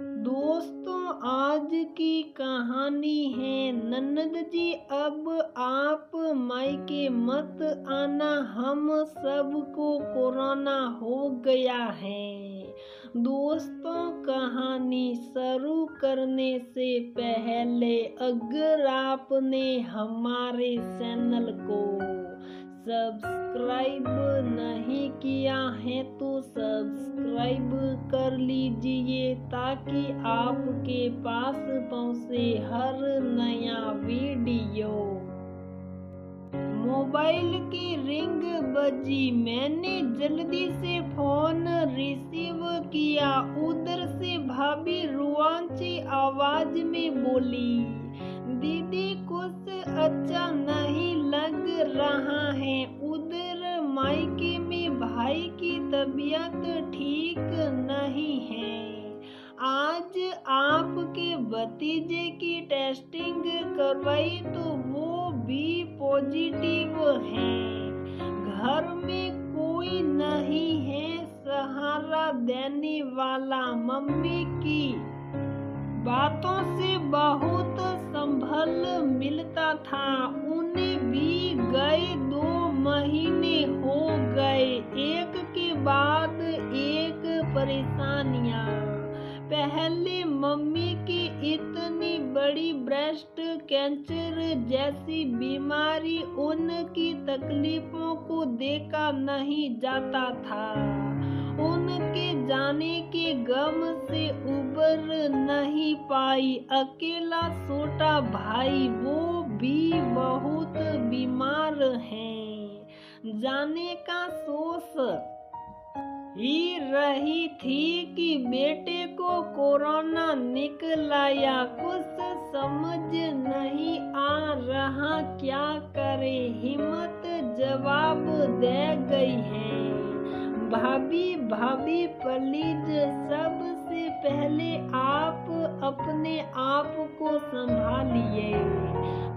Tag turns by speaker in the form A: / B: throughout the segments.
A: दोस्तों, आज की कहानी है नन्नद जी अब आप मायके मत आना, हम सबको कोरोना हो गया है। दोस्तों, कहानी शुरू करने से पहले अगर आपने हमारे चैनल को सब्सक्राइब नहीं किया है तो सब्सक्राइब कर लीजिए ताकि आपके पास पहुंचे हर नया वीडियो। मोबाइल की रिंग बजी, मैंने जल्दी से फोन रिसीव किया। उधर से भाभी रुआंची आवाज में बोली, दीदी कुछ अच्छा नहीं लग रहा है। उधर मायके में भाई की तबीयत ठीक नहीं है। आज आपके भतीजे की टेस्टिंग करवाई तो वो भी पॉजिटिव है। घर में कोई नहीं है सहारा देने वाला। मम्मी की बातों से बहुत संभल मिलता था। उन्हें भी गए 2 महीने हो गए, एक के बाद एक परेशानियां। पहले मम्मी की इतनी बड़ी ब्रेस्ट कैंसर जैसी बीमारी, उनकी तकलीफों को देखा नहीं जाता था। उनके जाने के गम से उबर नहीं पाई। अकेला छोटा भाई, वो भी बहुत बीमार है। जाने का सोच ही रही थी कि बेटे को कोरोना निकलाया। कुछ समझ नहीं आ रहा क्या करे। हिम्मत जवाब दे गई है, भाभी प्लीज, सबसे पहले आप अपने आप को संभालिए।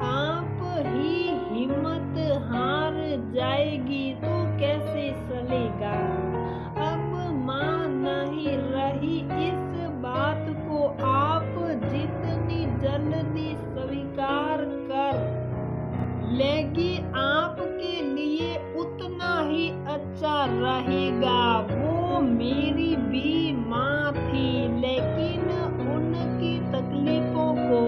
A: आप ही हिम्मत हार जाएगी तो कैसे चलेगा। अब माँ नहीं रही, इस बात को आप जितनी जल्दी स्वीकार कर लेगी आपके लिए उतना ही अच्छा रहेगा। वो मेरी भी माँ थी, लेकिन उनकी तकलीफों को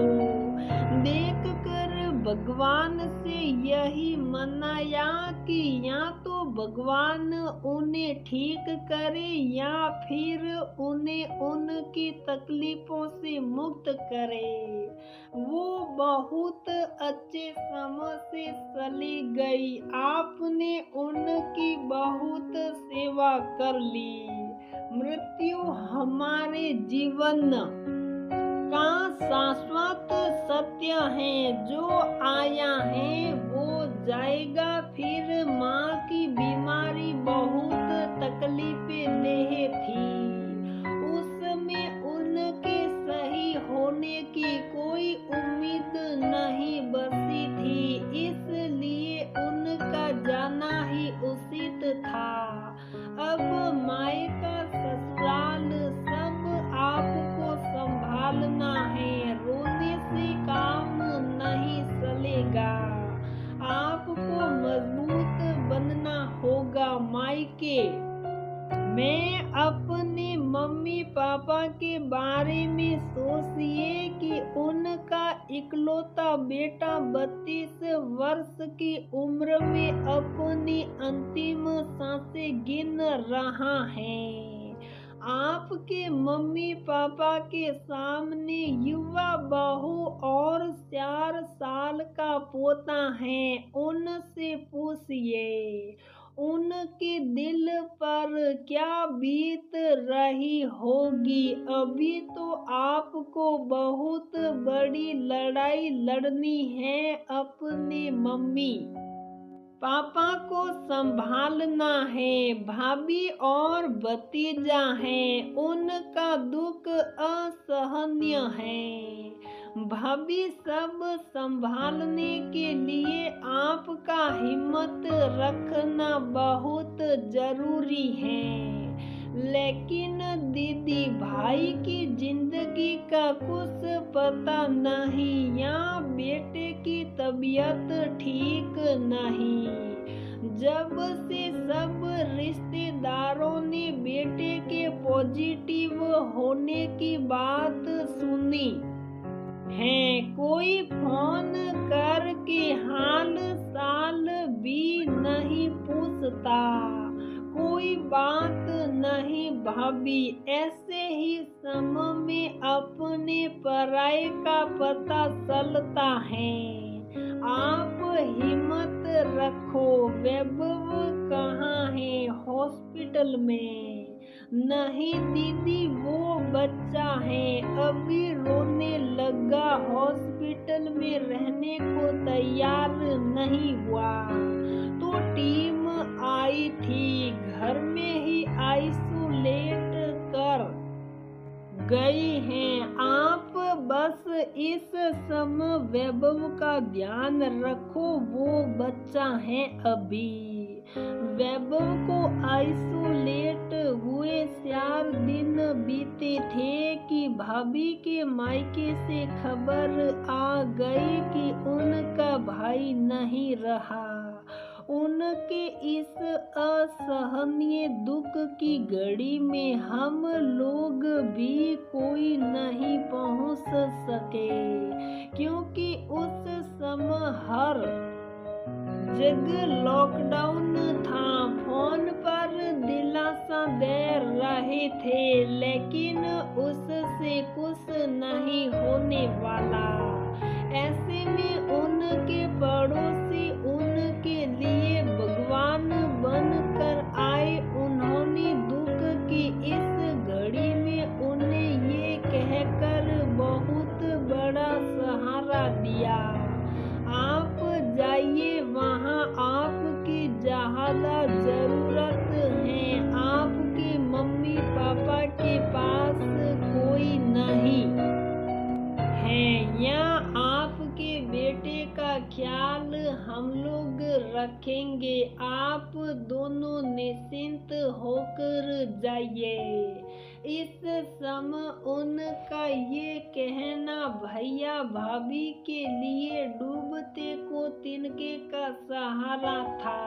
A: देखकर भगवान से यही मनाया कि या तो भगवान उन्हें ठीक करे या फिर उन्हें उनकी तकलीफों से मुक्त करे। वो बहुत अच्छे समय से चली गई। आपने उनकी बहुत सेवा कर ली। मृत्यु हमारे जीवन का शाश्वत सत्य है। जो आया है वो जाएगा। फिर माँ की बीमारी बहुत तकलीफें देह थी। उसमें उनके सही होने की कोई उम्मीद नहीं बची थी, इसलिए उनका जाना ही उचित था। अब मायका ससुराल सब आपको संभालना है। रोने से काम नहीं चलेगा, आपको मजबूत बनना होगा। मायके मैं अपने मम्मी पापा के बारे में सोचिए कि उनका इकलौता बेटा 32 वर्ष की उम्र में अपनी अंतिम सांसें गिन रहा है। आपके मम्मी पापा के सामने युवा बहू और 4 साल का पोता है। उनसे पूछिए उनके दिल पर क्या बीत रही होगी। अभी तो आपको बहुत बड़ी लड़ाई लड़नी है। अपने मम्मी पापा को संभालना है। भाभी और भतीजा है, उनका दुख असहनीय है। भाभी सब संभालने के लिए आपका हिम्मत रखना बहुत जरूरी है। लेकिन दीदी, भाई की जिंदगी का कुछ पता नहीं, या बेटे की तबीयत ठीक नहीं। जब से सब रिश्तेदारों ने बेटे के पॉजिटिव होने की बात सुनी है, कोई फोन करके हाल साल भी नहीं पूछता, कोई बात नहीं भाभी। ऐसे ही समय में अपने पराये का पता चलता है। आप हिम्मत रखो। वैभव कहाँ है? हॉस्पिटल में। नहीं दीदी, वो बच्चा है, अभी रोने लगा, हॉस्पिटल में रहने को तैयार नहीं हुआ तो टीम आई थी, घर में ही आइसोलेट कर गई हैं। आप बस इस समय वैभव का ध्यान रखो, वो बच्चा है अभी। वैभव को आइसोलेट हुए 4 दिन बीते थे कि भाभी के मायके से खबर आ गई कि उनका भाई नहीं रहा। उनके इस असहनीय दुख की घड़ी में हम लोग भी कोई नहीं पहुंच सके, क्योंकि उस समय हर जगह लॉकडाउन था। फोन पर दिलासा दे रहे थे, लेकिन उससे कुछ नहीं होने वाला। ऐसे में उनके पड़ोसी उनके लिए भगवान बनकर आए। उन्होंने दुख की इस घड़ी में उन्हें ये कहकर बहुत बड़ा सहारा दिया, आप जाइए, वहाँ आपकी ज़्यादा जरूरत है। आपके मम्मी पापा के पास कोई नहीं है, या आपके बेटे का ख्याल हम लोग रखेंगे। आप दोनों निश्चिंत होकर जाइए। इस समय उनका ये कहना भैया भाभी के लिए डूबते को तिनके का सहारा था।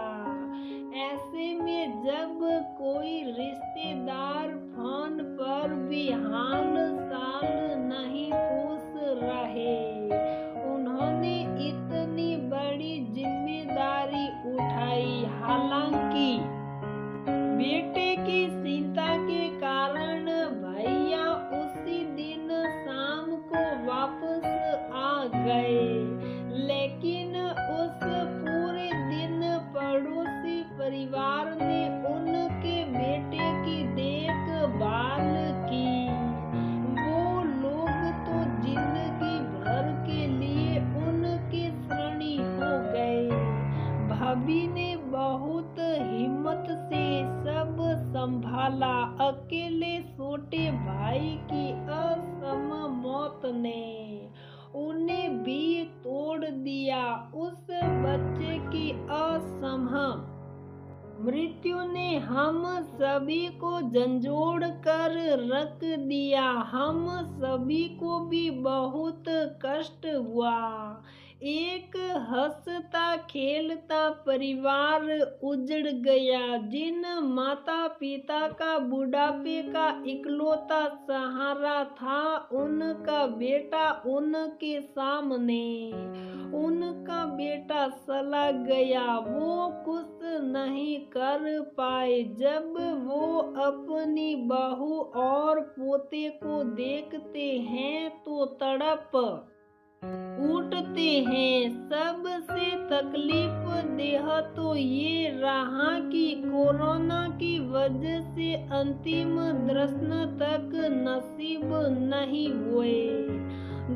A: ऐसे में जब कोई रिश्तेदार फोन पर भी हाल साल नहीं पूछ रहे, उन्होंने इतनी बड़ी जिम्मेदारी उठाई। हालांकि बेटे की चिंता के कारण भैया उसी दिन शाम को वापस आ गए, लेकिन उस पूरे दिन पड़ोसी परिवार ने उनके बेटे की देखभाल की। वो लोग तो जिंदगी भर के लिए उनके ऋणी हो गए। भाभी ने बहुत हिम्मत से सब संभाला। अकेले छोटे भाई की असमय मौत ने उन्हें भी तोड़ दिया। उस बच्चे की असमय मृत्यु ने हम सभी को झंझोड़ कर रख दिया। हम सभी को भी बहुत कष्ट हुआ। एक हंसता खेलता परिवार उजड़ गया। जिन माता पिता का बुढ़ापे का इकलौता सहारा था, उनका बेटा उनके सामने, उनका बेटा चला गया। वो कुछ नहीं कर पाए। जब वो अपनी बहू और पोते को देखते हैं तो तड़प उठते हैं। सबसे तकलीफ देह तो ये रहा कि कोरोना की वजह से अंतिम दर्शन तक नसीब नहीं हुए।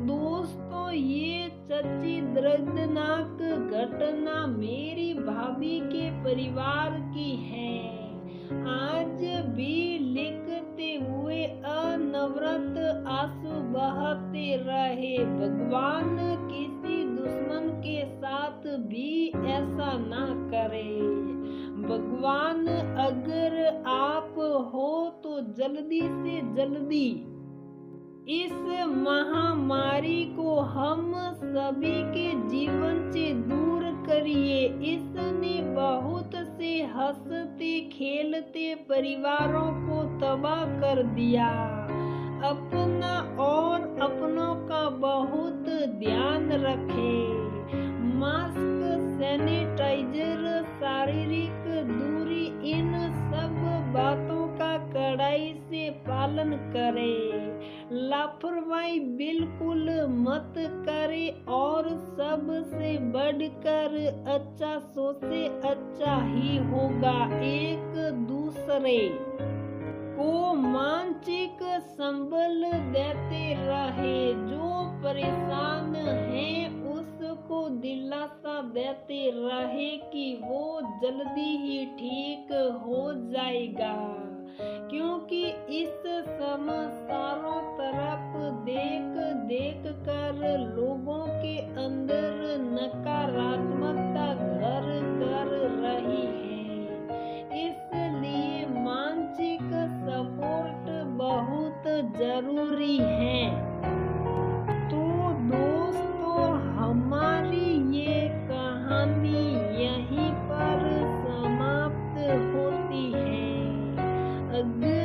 A: दोस्तों, ये सच्ची दर्दनाक घटना मेरी भाभी के परिवार की है। आज भी लिखते हुए अनवरत आंसू बहते रहे। भगवान किसी दुश्मन के साथ भी ऐसा ना करे। भगवान, अगर आप हो तो जल्दी से जल्दी इस महामारी को हम सभी के जीवन से दूर करिए। इसने बहुत से हंसते खेलते परिवारों को तबाह कर दिया। अपना और अपनों का बहुत ध्यान रखें। मास्क, सैनिटाइजर, शारीरिक दूरी, इन सब बातों का कड़ाई से पालन करें। लापरवाही बिल्कुल मत करें और सबसे बढ़कर अच्छा सोचे, अच्छा ही होगा। एक दूसरे को मानसिक संबल देते रहे। जो परेशान है उसको दिलासा देते रहे कि वो जल्दी ही ठीक हो जाएगा, क्योंकि इस समय चारों तरफ देख देख कर लोगों के अंदर नकारात्मकता घर कर रही है। इसलिए मानसिक सपोर्ट बहुत जरूरी है। तो दोस्तों, हमारी ये कहानी यहीं पर समाप्त होती है। अगर